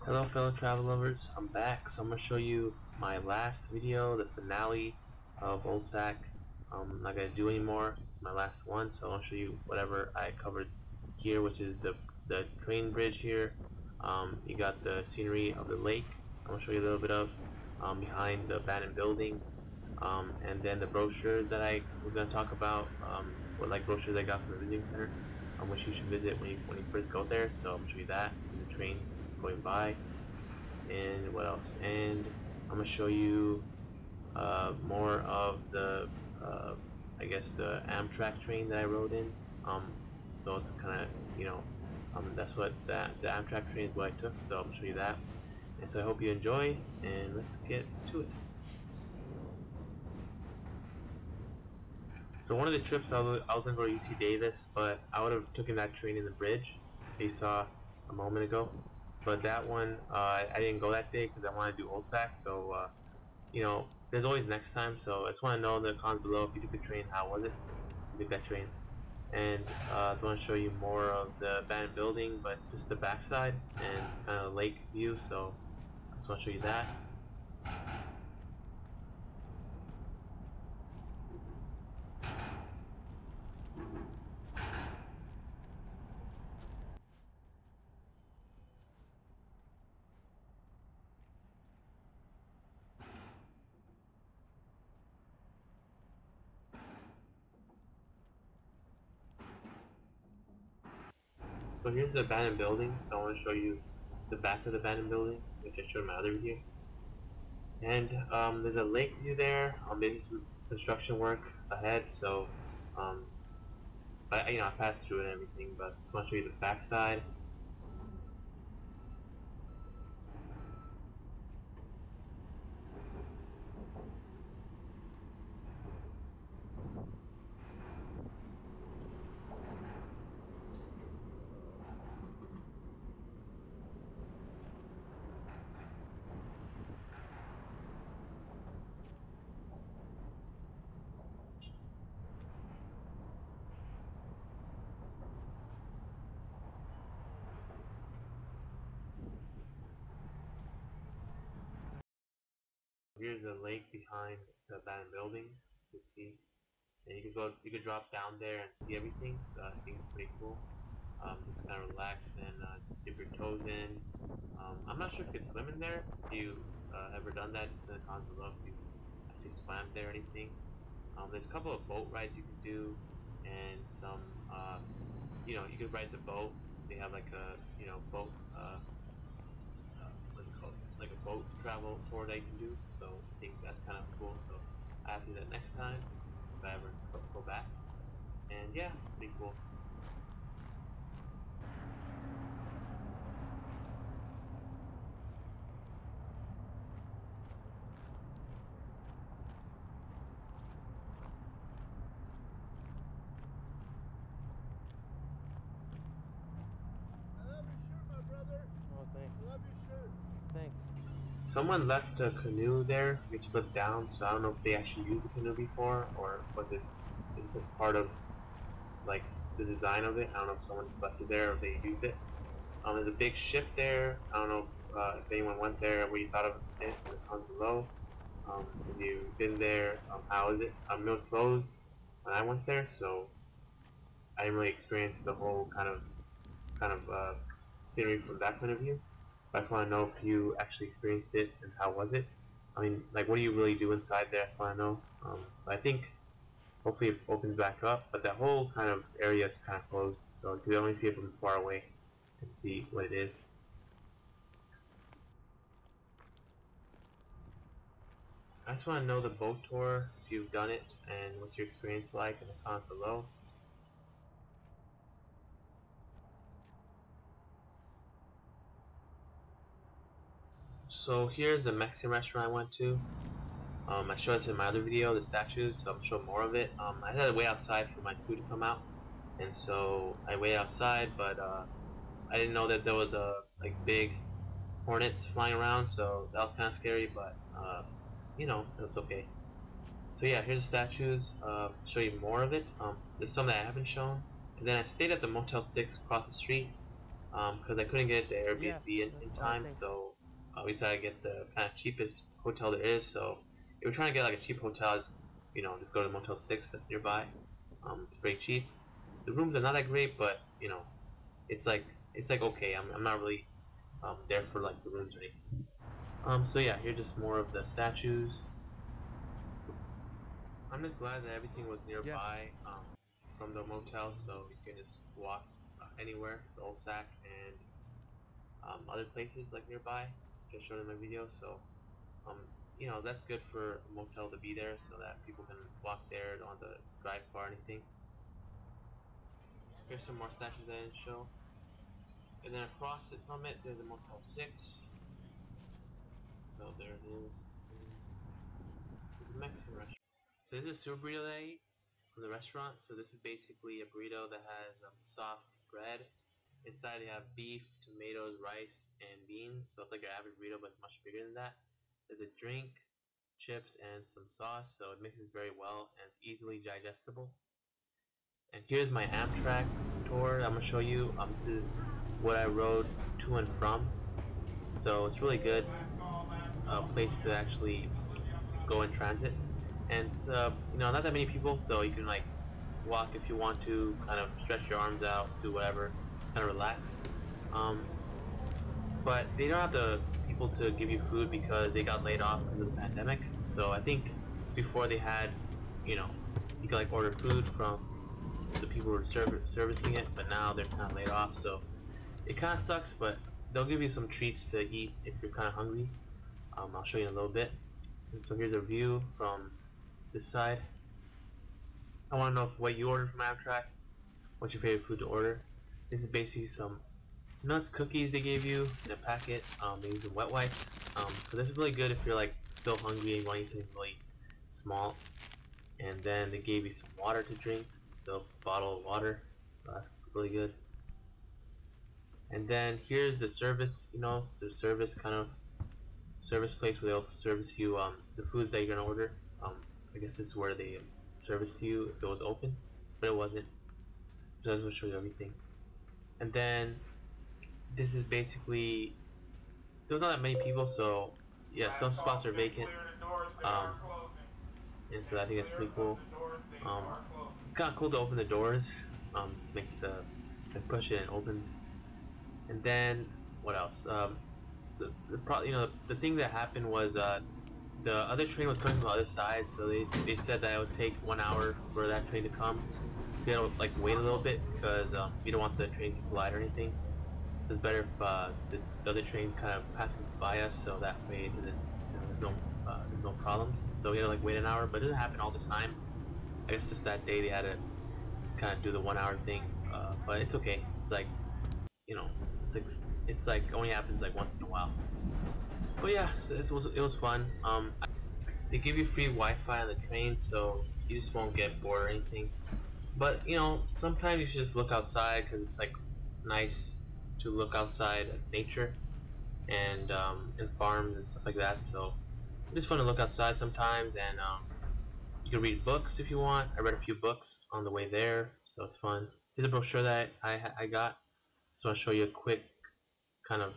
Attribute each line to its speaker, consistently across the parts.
Speaker 1: Hello fellow travel lovers, I'm back. So I'm going to show you my last video, the finale of Old Sac. I'm not going to do anymore, it's my last one, so I'll show you whatever I covered here, which is the train bridge here. You got the scenery of the lake, I'm going to show you a little bit of behind the abandoned building, and then the brochures that I was going to talk about, what like brochures I got from the visiting center, which you should visit when you first go there. So I'm going to show you that, and the train going by. And what else? And I'm gonna show you more of the I guess the Amtrak train that I rode in. So it's kind of that's what the Amtrak train is what I took. So I'm gonna show you that. And so I hope you enjoy. And let's get to it. So one of the trips I was gonna go to UC Davis, but I would have taken that train in the bridge that you saw a moment ago. But that one I didn't go that day because I wanted to do OSAC. So there's always next time. So I just want to know in the comments below if you took the train, how was it? You took that train. And I just want to show you more of the abandoned building, but just the backside and kind of lake view. So I just want to show you that. So here's the abandoned building. So I want to show you the back of the abandoned building, which I showed in my other video. And there's a lake view there. Maybe some construction work ahead. So I passed through it and everything, but I just want to show you the backside. Here's a lake behind the abandoned building. You can see, and you could drop down there and see everything. So I think it's pretty cool. Just kind of relax and dip your toes in. I'm not sure if you could swim in there. If you ever done that, in the comments below if you actually swam there or anything. There's a couple of boat rides you can do, and some you could ride the boat. They have like a boat. What's it called? Like a boat travel tour that you can do. So I think that's kind of cool. So I have to do that next time if I ever go back. And yeah, pretty cool.
Speaker 2: I love your shirt, my brother.
Speaker 1: Oh, thanks.
Speaker 2: I love your shirt.
Speaker 1: Thanks. Someone left a canoe there. It's flipped down, so I don't know if they actually used the canoe before or is this a part of like the design of it? I don't know if someone just left it there or they used it. There's a big ship there. I don't know if anyone went there, what you thought of it in the comments below. If you've been there, how is it? It was closed when I went there, so I didn't really experience the whole kind of scenery from that point of view. But I just want to know if you actually experienced it and how was it. I mean, like, what do you really do inside there? I just want to know. But I think hopefully it opens back up, but that whole kind of area is kind of closed, so you can only see it from far away and see what it is. I just want to know the boat tour, if you've done it, and what's your experience like in the comments below. So here's the Mexican restaurant I went to. I showed this in my other video, the statues, so I'm showing more of it. I had to wait outside for my food to come out, and so I waited outside, but I didn't know that there was a big hornets flying around, so that was kind of scary, but it's okay. So yeah, here's the statues. Show you more of it. There's some that I haven't shown, and then I stayed at the Motel 6 across the street. because I couldn't get the
Speaker 2: Yeah,
Speaker 1: Airbnb in
Speaker 2: that's
Speaker 1: time,
Speaker 2: thanks.
Speaker 1: so we decided to get the kind of cheapest hotel there is. So if you're trying to get like a cheap hotel, just go to Motel 6 that's nearby. It's very cheap. The rooms are not that great, but it's like it's like okay. I'm not really there for like the rooms or anything. So yeah, here are just more of the statues. I'm just glad that everything was
Speaker 2: Yeah,
Speaker 1: nearby from the motel, so you can just walk anywhere, the old sack and other places like nearby. Just showed in my video, so um, that's good for a motel to be there, so that people can walk there, don't have to drive far or anything. Here's some more statues I didn't show, and then across it from it, there's a Motel 6. So there it is. There's a Mexican restaurant. So this is super burrito that I ate from the restaurant. So this is basically a burrito that has soft bread. Inside they have beef, tomatoes, rice, and beans. So it's like an average burrito, but much bigger than that. There's a drink, chips, and some sauce. So it mixes very well and it's easily digestible. And here's my Amtrak tour. I'm gonna show you. This is what I rode to and from. So it's really good place to actually go in transit. And it's, not that many people, so you can like walk if you want to, kind of stretch your arms out, do whatever, kind of relax. Um, but they don't have the people to give you food because they got laid off because of the pandemic. So I think before they had, you could like order food from the people who are servicing it, but now they're kind of laid off. So it kind of sucks, but they'll give you some treats to eat if you're kind of hungry. I'll show you in a little bit. And so here's a view from this side. I want to know what you ordered from Amtrak. What's your favorite food to order? This is basically some nuts cookies they gave you in a packet. They use some wet wipes. So this is really good if you're like still hungry and you want to eat something really small. And then they gave you some water to drink, the bottle of water. So that's really good. And then here's the service. The service kind of service place where they'll service you the foods that you're gonna order. I guess this is where they service to you if it was open, but it wasn't. So I'm gonna show you everything. And then this is basically there's not that many people, so yeah, some spots are vacant. Um, and so I think that's pretty cool. Um, it's kind of cool to open the doors. Makes the like push it and opens. And then what else? The thing that happened was the other train was coming from the other side, so they said that it would take 1 hour for that train to come. So you gotta like wait a little bit because you don't want the trains to collide or anything. It's better if the other train kind of passes by us, so that way it doesn't, there's no problems. So we had to like wait an hour, but it doesn't happen all the time. I guess just that day they had to kind of do the 1 hour thing, but it's okay. It's like you know, it's like only happens like once in a while. But yeah, so it was fun. They give you free Wi-Fi on the train, so you just won't get bored or anything. But sometimes you should just look outside because it's like nice to look outside at nature and farms and stuff like that. So it's fun to look outside sometimes, and you can read books if you want. I read a few books on the way there, so it's fun. Here's a brochure that I got. So I'll show you a quick kind of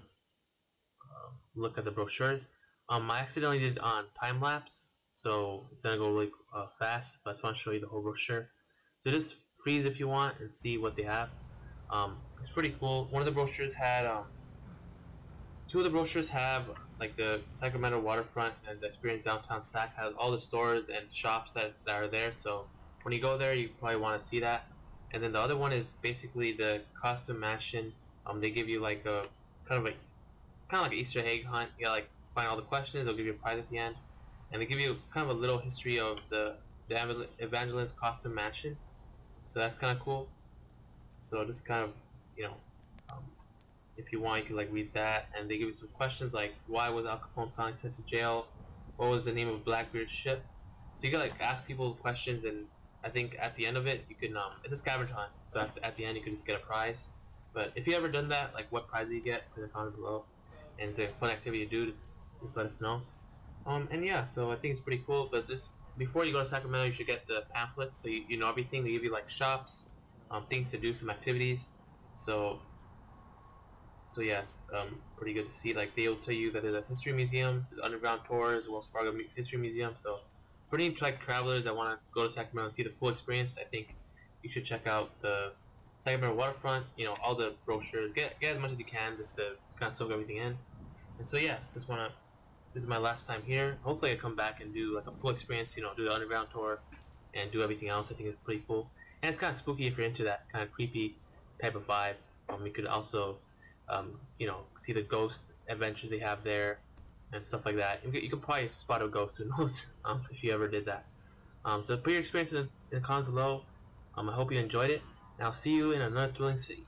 Speaker 1: look at the brochures. I accidentally did on time lapse, so it's gonna go really fast. But I just want to show you the whole brochure. So just freeze if you want and see what they have. It's pretty cool. One of the brochures had two of the brochures have like the Sacramento waterfront and the Experience Downtown Sac has all the stores and shops that are there. So when you go there, you probably want to see that. And then the other one is basically the costume mansion. They give you like a kind of like an Easter egg hunt. You gotta like find all the questions. They'll give you a prize at the end, and they give you kind of a little history of the Evangelin's costume mansion. So that's kind of cool. So just kind of you know um, if you want, you can like read that, and they give you some questions like why was Al Capone finally sent to jail? What was the name of Blackbeard's ship? So you can like ask people questions, and I think at the end of it, you can it's a scavenger hunt. So at the end, you can just get a prize. But if you ever done that, like what prize do you get? Put in the comment below, and it's a fun activity to do. Just let us know. And yeah, so I think it's pretty cool. But this before you go to Sacramento, you should get the pamphlets so you know everything. They give you like shops, things to do, some activities. So So yeah, it's pretty good to see. Like they'll tell you that there's a history museum, there's underground tours, Wells Fargo History Museum. So for any like travelers that want to go to Sacramento and see the full experience, I think you should check out the Sacramento waterfront. You know, all the brochures. Get as much as you can just to kind of soak everything in. And so yeah, just wanna. This is my last time here. Hopefully, I come back and do like a full experience. You know, do the underground tour and do everything else. I think it's pretty cool. And it's kind of spooky if you're into that kind of creepy type of vibe. You could also, you know, see the ghost adventures they have there and stuff like that. You could probably spot a ghost, who knows, if you ever did that. So put your experiences in the comments below. I hope you enjoyed it, and I'll see you in another thrilling city.